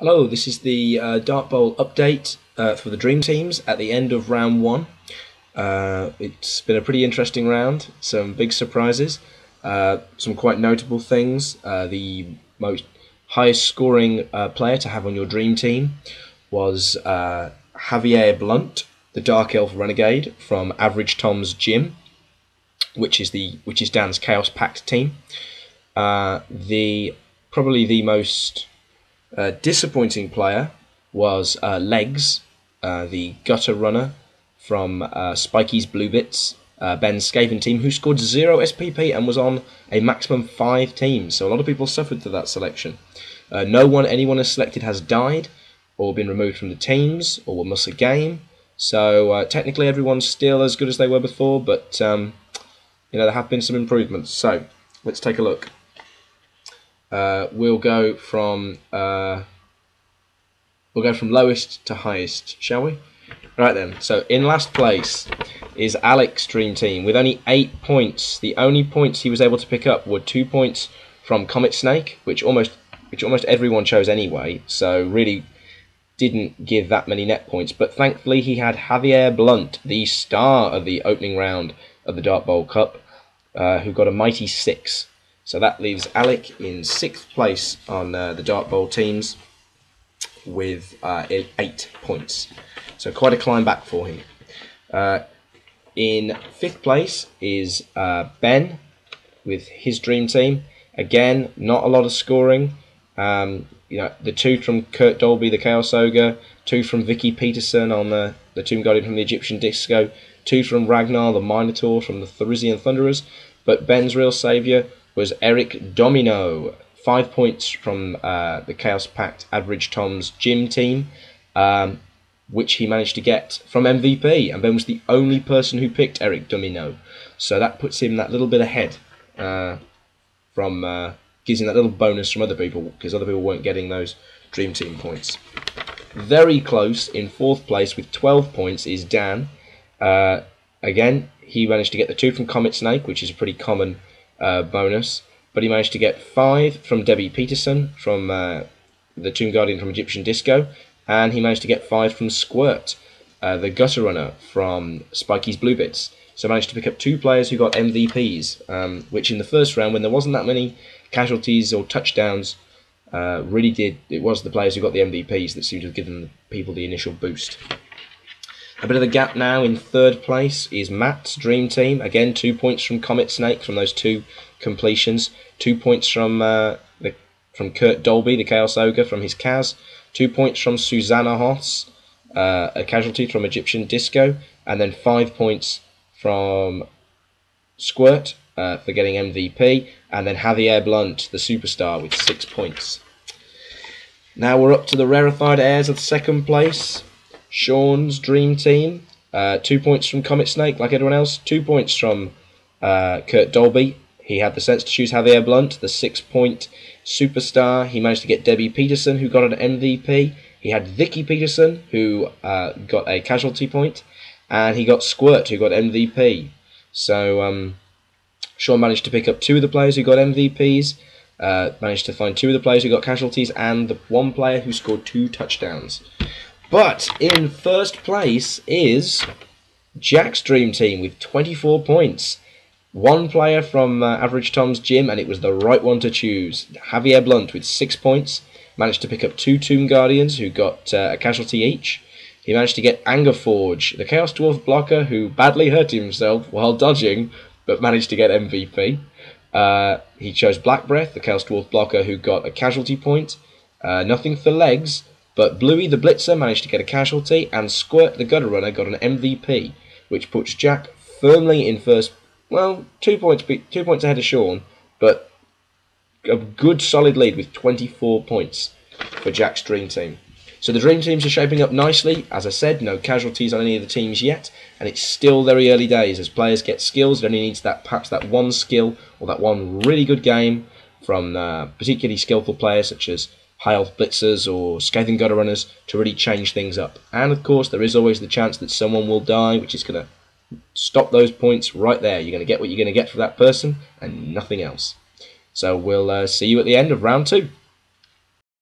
Hello, this is the Dart Bowl update for the Dream Teams at the end of round one. It's been a pretty interesting round, some big surprises, some quite notable things. The most highest scoring player to have on your Dream Team was Javier Blunt, the Dark Elf Renegade from Average Tom's Gym, which is Dan's Chaos Pact team. Probably the most disappointing player was Legs, the gutter runner from Spikey's Blue Bits, Ben's Skaven team, who scored 0 SPP and was on a maximum 5 teams. So a lot of people suffered to that selection. Anyone has selected has died or been removed from the teams or will miss a game. So technically everyone's still as good as they were before, but there have been some improvements. So let's take a look. We'll go from lowest to highest, shall we? Right then. So in last place is Alec's Dream Team with only 8 points. The only points he was able to pick up were 2 points from Comet Snake, which almost everyone chose anyway. So really didn't give that many net points. But thankfully he had Javier Blunt, the star of the opening round of the Dart Bowl Cup, who got a mighty 6. So that leaves Alec in 6th place on the Dart Bowl teams with 8 points. So quite a climb back for him. In 5th place is Ben with his Dream Team. Again, not a lot of scoring. The 2 from Kurt Dolby, the Chaos Ogre, 2 from Vicky Peterson on the Tomb Guardian from the Egyptian Disco, 2 from Ragnar the Minotaur from the Theresian Thunderers. But Ben's real saviour was Eric Domino, 5 points from the Chaos Pact Average Tom's Gym team, which he managed to get from MVP, and Ben was the only person who picked Eric Domino, so that puts him that little bit ahead, gives him that little bonus from other people, because other people weren't getting those Dream Team points. Very close in 4th place with 12 points is Dan. Again, he managed to get the 2 from Comet Snake, which is a pretty common bonus, but he managed to get 5 from Debbie Peterson from the Tomb Guardian from Egyptian Disco, and he managed to get 5 from Squirt, the Gutter Runner from Spikey's Blue Bits. So managed to pick up 2 players who got MVPs, which in the first round, when there wasn't that many casualties or touchdowns, it was the players who got the MVPs that seemed to have given people the initial boost. A bit of a gap now in 3rd place is Matt's Dream Team. Again, 2 points from Comet Snake from those 2 completions. 2 points from Kurt Dolby, the Chaos Ogre, from his Kaz. 2 points from Susanna Hoss, a casualty from Egyptian Disco. And then 5 points from Squirt for getting MVP. And then Javier Blunt, the superstar, with 6 points. Now we're up to the rarefied heirs of 2nd place. Shaun's Dream Team, 2 points from Comet Snake, like everyone else. 2 points from Kurt Dolby. He had the sense to choose Javier Blunt, the 6-point superstar. He managed to get Debbie Peterson, who got an MVP. He had Vicky Peterson, who got a casualty point. And he got Squirt, who got MVP. So Shaun managed to pick up 2 of the players who got MVPs. Managed to find 2 of the players who got casualties, and the 1 player who scored 2 touchdowns. But in 1st place is Jack's Dream Team with 24 points. 1 player from Average Tom's Gym, and it was the right one to choose. Javier Blunt with 6 points. Managed to pick up 2 Tomb Guardians who got a casualty each. He managed to get Angerforge, the Chaos Dwarf blocker who badly hurt himself while dodging, but managed to get MVP. He chose Black Breath, the Chaos Dwarf blocker who got a casualty point. Nothing for Legs. But Bluey the Blitzer managed to get a casualty, and Squirt the Gutter Runner got an MVP, which puts Jack firmly in first. Well, 2 points ahead of Shaun, but a good solid lead with 24 points for Jack's Dream Team. So the Dream Teams are shaping up nicely. As I said, no casualties on any of the teams yet, and it's still very early days. As players get skills, it only needs perhaps that one skill or that one really good game from particularly skillful players such as High Elf Blitzers or Scathing Gutter Runners to really change things up. And of course there is always the chance that someone will die, which is going to stop those points right there. You're going to get what you're going to get for that person and nothing else. So we'll see you at the end of round 2.